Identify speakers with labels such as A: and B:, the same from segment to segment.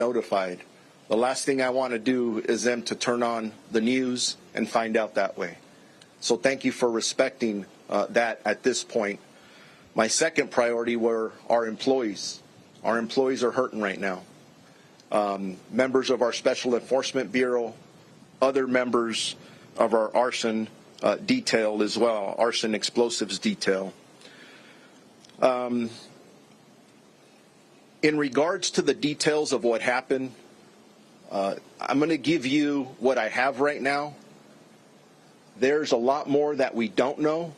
A: notified. The last thing I want to do is them to turn on the news and find out that way. So thank you for respecting that at this point. My second priority were our employees. Our employees are hurting right now. Members of our Special Enforcement Bureau, other members of our arson detail as well, arson explosives detail. In regards to the details of what happened, I'm going to give you what I have right now. There's a lot more that we don't know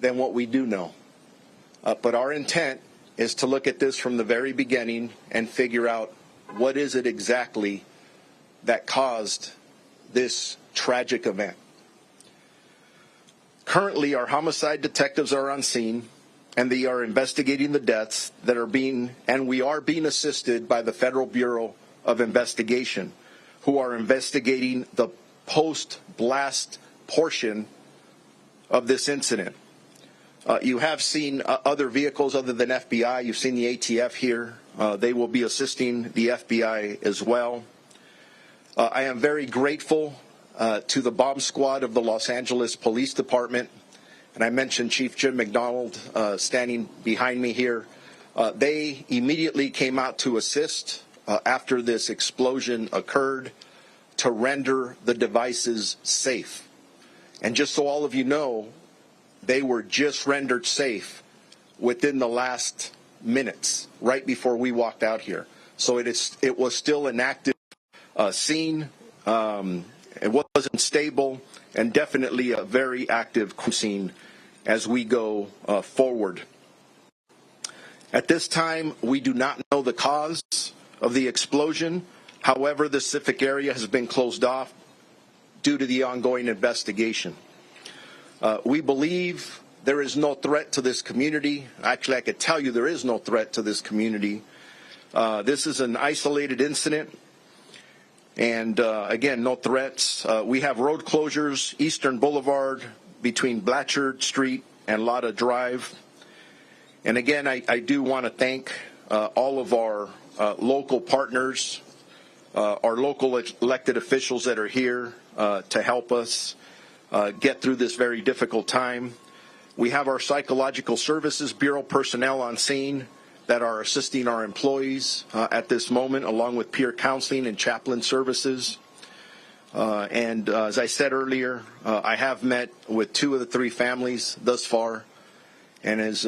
A: than what we do know. But our intent is to look at this from the very beginning and figure out what is it exactly that caused this tragic event. Currently, our homicide detectives are on scene, and they are investigating the deaths that are we are being assisted by the Federal Bureau of Investigation, who are investigating the post-blast portion of this incident. You have seen other vehicles other than FBI. You've seen the ATF here. They will be assisting the FBI as well. I am very grateful to the bomb squad of the Los Angeles Police Department, and I mentioned Chief Jim McDonald standing behind me here. They immediately came out to assist after this explosion occurred to render the devices safe. And just so all of you know, they were just rendered safe within the last minutes, right before we walked out here. So it was still an active scene. It wasn't stable, and definitely a very active scene as we go forward. At this time, we do not know the cause of the explosion. However, the Pacific area has been closed off due to the ongoing investigation. We believe there is no threat to this community. Actually, I could tell you there is no threat to this community. This is an isolated incident. And again, no threats. We have road closures, Eastern Boulevard between Blatchard Street and Lotta Drive. And again, I do want to thank all of our local partners, our local elected officials that are here to help us get through this very difficult time. We have our Psychological Services Bureau personnel on scene that are assisting our employees at this moment, along with peer counseling and chaplain services. And as I said earlier, I have met with 2 of the 3 families thus far. And as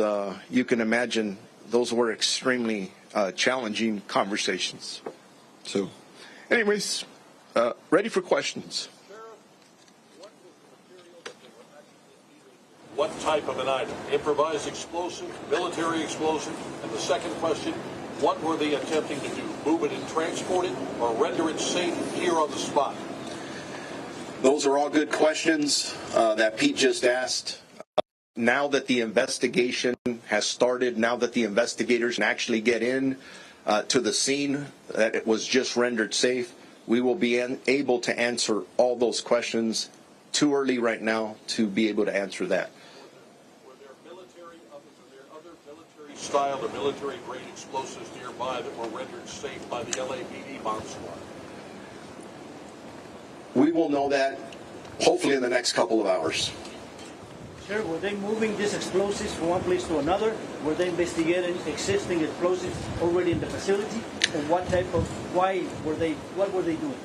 A: you can imagine, those were extremely challenging conversations. So anyways, ready for questions.
B: What type of an item? Improvised explosive, military explosive? And the second question, what were they attempting to do? Move it and transport it, or render it safe here on the spot?
A: Those are all good questions that Pete just asked. Now that the investigation has started, now that the investigators can actually get in to the scene that it was just rendered safe, we will be able to answer all those questions. Too early right now to be able to answer that.
B: Style or military-grade explosives nearby that were rendered safe by the LAPD bomb squad?
A: We will know that hopefully in the next couple of hours.
C: Sir, were they moving these explosives from one place to another? Were they investigating existing explosives already in the facility? And what were they doing?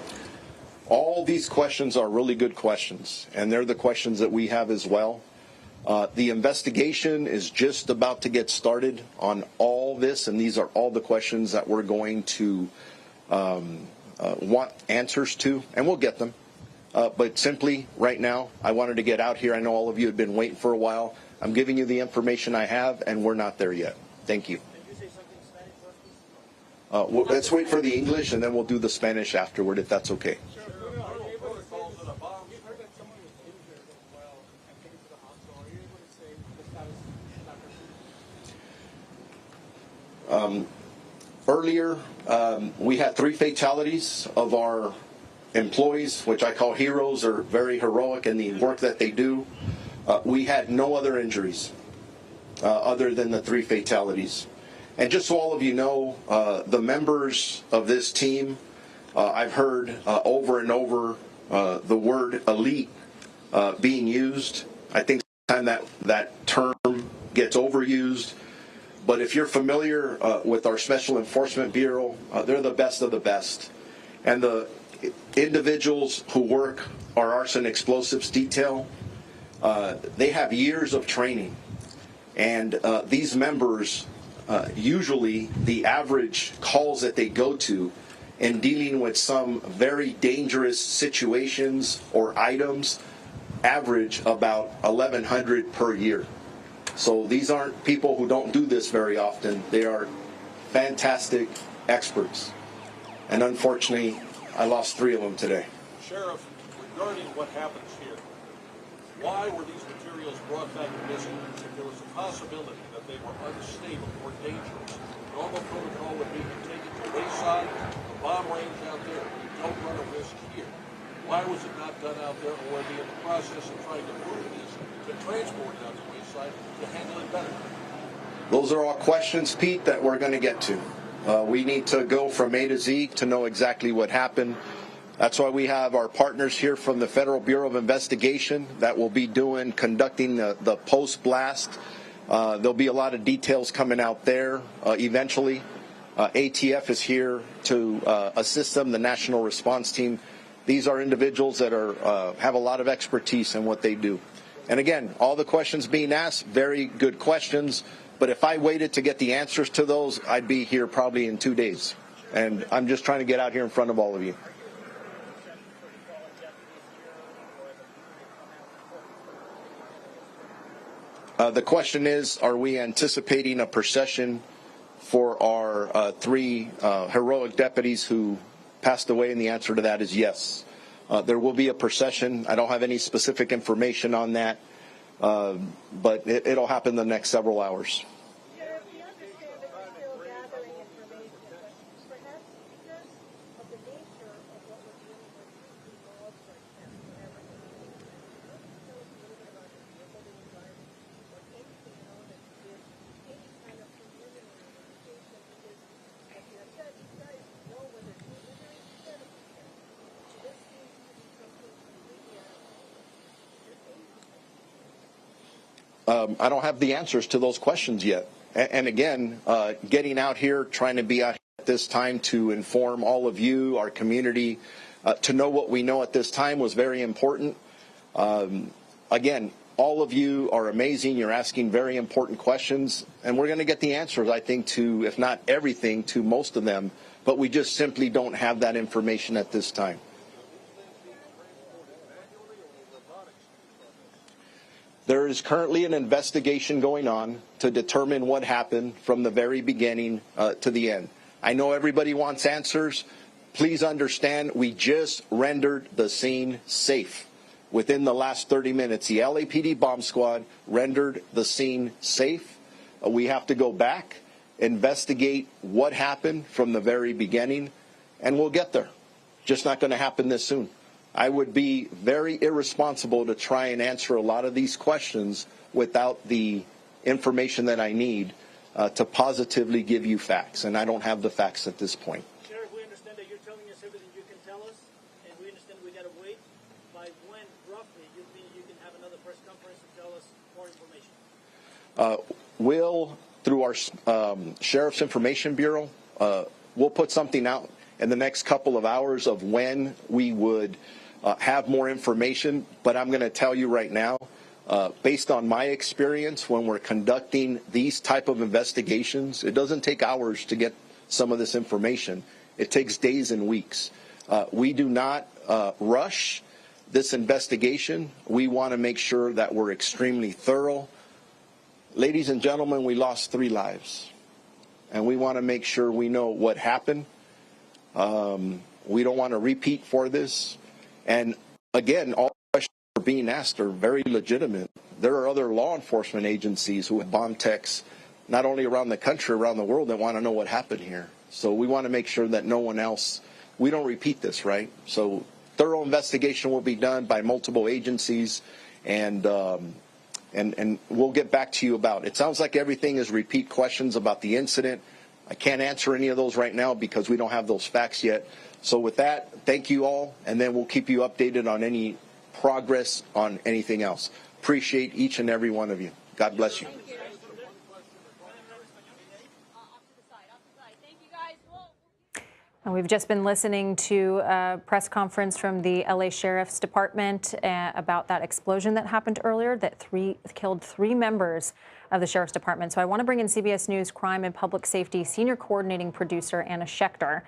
A: All these questions are really good questions, and they're the questions that we have as well. The investigation is just about to get started on all this, and these are all the questions that we're going to want answers to, and we'll get them. But simply, right now, I wanted to get out here. I know all of you have been waiting for a while. I'm giving you the information I have, and we're not there yet. Thank you.
C: Can you say something in Spanish, please?
A: Well, let's wait for the English, and then we'll do the Spanish afterward, if that's okay. Earlier, we had 3 fatalities of our employees, which I call heroes, are very heroic in the work that they do. We had no other injuries other than the 3 fatalities. And just so all of you know, the members of this team, I've heard over and over the word elite being used. I think sometimes that term gets overused. But if you're familiar with our Special Enforcement Bureau, they're the best of the best. And the individuals who work our arson explosives detail, they have years of training. And these members, usually the average calls that they go to in dealing with some very dangerous situations or items average about 1,100 per year. So these aren't people who don't do this very often. They are fantastic experts. And unfortunately, I lost 3 of them today.
B: Sheriff, regarding what happens here, why were these materials brought back missing? If there was a possibility that they were unstable or dangerous, normal protocol would be to take it to wayside, the bomb range out there. You don't run a risk here. Why was it not done out there, or were they in the process of trying to move this to transport it out to wayside to handle it better?
A: Those are all questions, Pete, that we're going to get to. We need to go from A to Z to know exactly what happened. That's why we have our partners here from the Federal Bureau of Investigation that will be conducting the post-blast. There'll be a lot of details coming out there eventually. ATF is here to assist them, the National Response Team. These are individuals that have a lot of expertise in what they do. And again, all the questions being asked, very good questions. But if I waited to get the answers to those, I'd be here probably in 2 days. And I'm just trying to get out here in front of all of you. The question is, are we anticipating a procession for our 3 heroic deputies who passed away? And the answer to that is yes. There will be a procession. I don't have any specific information on that, but it'll happen the next several hours. I don't have the answers to those questions yet. And again, getting out here, trying to be out here at this time to inform all of you, our community, to know what we know at this time was very important. Again, all of you are amazing. You're asking very important questions, and we're going to get the answers, I think, to, if not everything, to most of them. But we just simply don't have that information at this time. There is currently an investigation going on to determine what happened from the very beginning to the end. I know everybody wants answers. Please understand, we just rendered the scene safe. Within the last 30 minutes, the LAPD bomb squad rendered the scene safe. We have to go back, investigate what happened from the very beginning, and we'll get there. Just not going to happen this soon. I would be very irresponsible to try and answer a lot of these questions without the information that I need to positively give you facts, and I don't have the facts at this point.
C: Sheriff, we understand that you're telling us everything you can tell us, and we understand we got to wait. By when, roughly, you think you can have another press conference to tell us more information?
A: We'll, through our Sheriff's Information Bureau, we'll put something out in the next couple of hours of when we would have more information. But I'm going to tell you right now, based on my experience, when we're conducting these type of investigations, it doesn't take hours to get some of this information. It takes days and weeks. We do not rush this investigation. We want to make sure that we're extremely thorough. Ladies and gentlemen, we lost 3 lives, and we want to make sure we know what happened. We don't want to repeat for this. And again, all questions that are being asked are very legitimate. There are other law enforcement agencies who have bomb techs, not only around the country, around the world, that want to know what happened here. So we want to make sure that no one else, we don't repeat this, right? So thorough investigation will be done by multiple agencies, and and we'll get back to you about it. It sounds like everything is repeat questions about the incident. I can't answer any of those right now because we don't have those facts yet. So with that, thank you all, and then we'll keep you updated on any progress on anything else. Appreciate each and every one of you. God bless you.
D: And we've just been listening to a press conference from the LA Sheriff's Department about that explosion that happened earlier that killed three members of the Sheriff's Department. So I want to bring in CBS News Crime and Public Safety Senior Coordinating Producer Anna Schechter.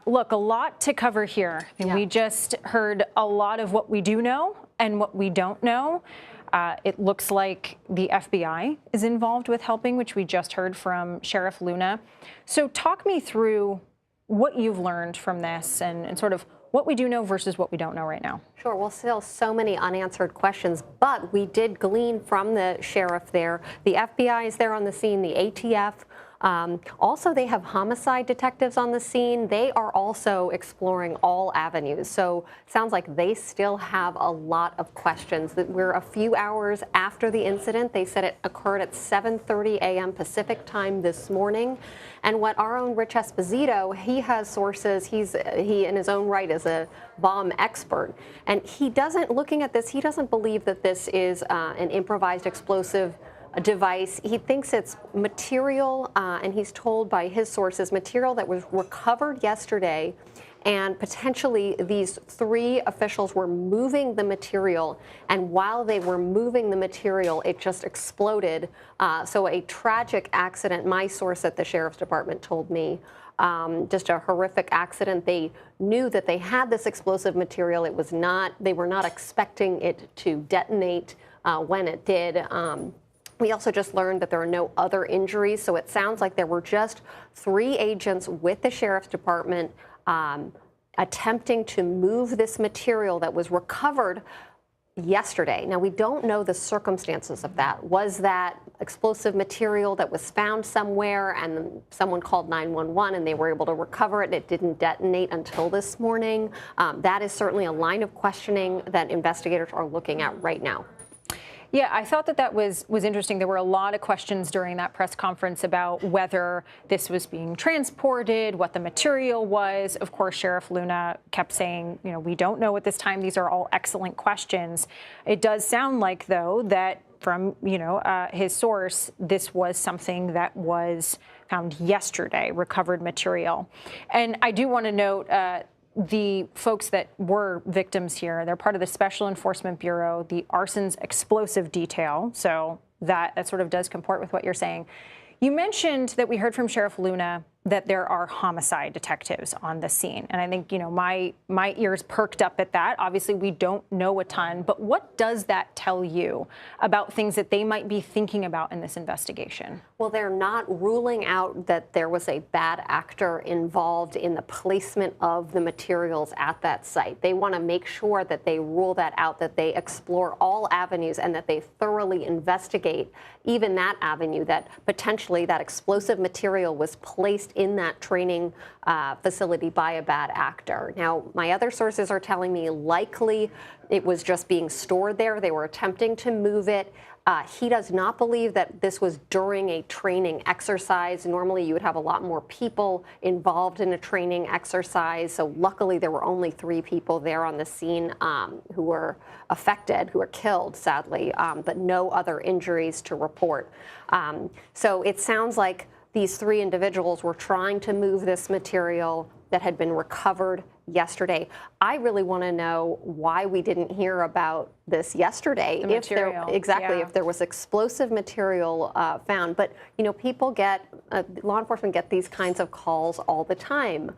D: Look, a lot to cover here. And we just heard a lot of what we do know and what we don't know. It looks like the FBI is involved with helping, which we just heard from Sheriff Luna. So talk me through what you've learned from this and sort of what we do know versus what we don't know right now.
E: Sure. Well, still so many unanswered questions, but we did glean from the sheriff there. The FBI is there on the scene, the ATF. Also, they have homicide detectives on the scene. They are also exploring all avenues. So sounds like they still have a lot of questions. That we're a few hours after the incident. They said it occurred at 7:30 a.m. Pacific time this morning. And what our own Rich Esposito, he has sources. He in his own right is a bomb expert. And he doesn't, looking at this, he doesn't believe that this is an improvised explosive device. He thinks it's material, and he's told by his sources, material that was recovered yesterday, and potentially these three officials were moving the material, and while they were moving the material, it just exploded. So a tragic accident, my source at the Sheriff's Department told me. Just a horrific accident. They knew that they had this explosive material. It was not, they were not expecting it to detonate when it did. We also just learned that there are no other injuries, so it sounds like there were just three agents with the Sheriff's Department attempting to move this material that was recovered yesterday. Now, we don't know the circumstances of that. Was that explosive material that was found somewhere and someone called 911 and they were able to recover it and it didn't detonate until this morning? That is certainly a line of questioning that investigators are looking at right now.
D: Yeah, I thought that was interesting. There were a lot of questions during that press conference about whether this was being transported, what the material was. Of course, Sheriff Luna kept saying, you know, we don't know at this time. These are all excellent questions. It does sound like, though, that from, his source, this was something that was found yesterday, recovered material. And I do want to note, the folks that were victims here, they're part of the Special Enforcement Bureau, the Arsons Explosive Detail. So that sort of does comport with what you're saying. You mentioned that we heard from Sheriff Luna that there are homicide detectives on the scene. And I think, my ears perked up at that. Obviously, we don't know a ton, but what does that tell you about things that they might be thinking about in this investigation?
E: Well, they're not ruling out that there was a bad actor involved in the placement of the materials at that site. They want to make sure that they rule that out, that they explore all avenues and that they thoroughly investigate even that avenue, that potentially that explosive material was placed in that training facility by a bad actor. Now, my other sources are telling me likely it was just being stored there. They were attempting to move it. He does not believe that this was during a training exercise. Normally, you would have a lot more people involved in a training exercise. So luckily, there were only 3 people there on the scene who were affected, who were killed, sadly, but no other injuries to report. So it sounds like these 3 individuals were trying to move this material that had been recovered yesterday. I really want to know why we didn't hear about this yesterday. If there was explosive material found. But, people get, law enforcement get these kinds of calls all the time.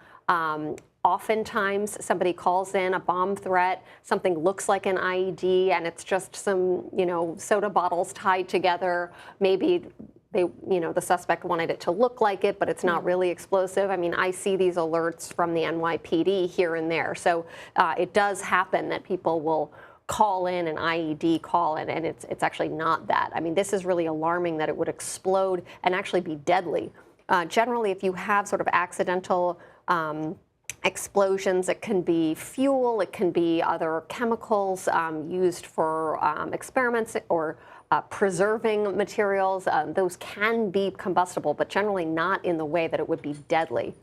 E: Oftentimes, somebody calls in a bomb threat, something looks like an IED, and it's just some, soda bottles tied together. Maybe the suspect wanted it to look like it, but it's not really explosive. I mean, I see these alerts from the NYPD here and there. So it does happen that people will call in an IED call, and it's actually not that. I mean, this is really alarming that it would explode and actually be deadly. Generally, if you have sort of accidental explosions, it can be fuel, it can be other chemicals used for experiments or preserving materials. Those can be combustible, but generally not in the way that it would be deadly.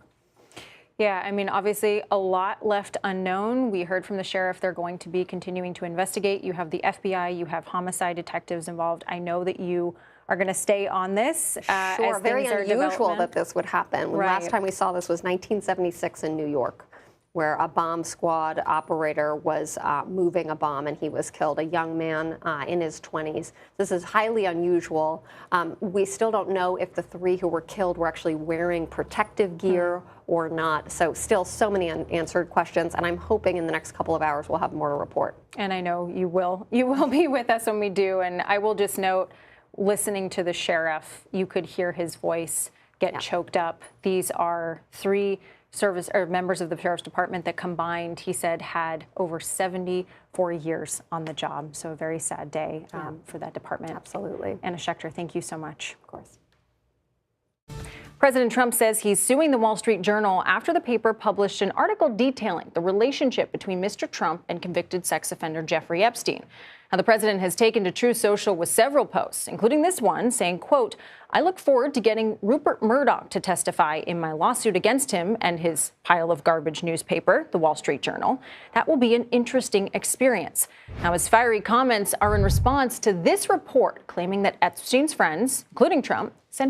D: Yeah, I mean, obviously a lot left unknown. We heard from the sheriff they're going to be continuing to investigate. You have the FBI, you have homicide detectives involved. I know that you are going to stay on this.
E: Sure, very unusual that this would happen.
D: Right.
E: Last time we saw this was 1976 in New York, where a bomb squad operator was moving a bomb and he was killed, a young man in his 20s. This is highly unusual. We still don't know if the 3 who were killed were actually wearing protective gear or not. So still so many unanswered questions, and I'm hoping in the next couple of hours we'll have more to report.
D: And I know you will. You will be with us when we do. And I will just note, listening to the sheriff, you could hear his voice get choked up. These are 3 service or members of the sheriff's department that combined, he said, had over 74 years on the job. So a very sad day for that department.
E: Absolutely.
D: Anna Schechter, thank you so much.
E: Of course.
D: President Trump says he's suing the Wall Street Journal after the paper published an article detailing the relationship between Mr. Trump and convicted sex offender Jeffrey Epstein. Now, the president has taken to Truth Social with several posts, including this one saying, quote, "I look forward to getting Rupert Murdoch to testify in my lawsuit against him and his pile of garbage newspaper, the Wall Street Journal. That will be an interesting experience." Now, his fiery comments are in response to this report claiming that Epstein's friends, including Trump, sent him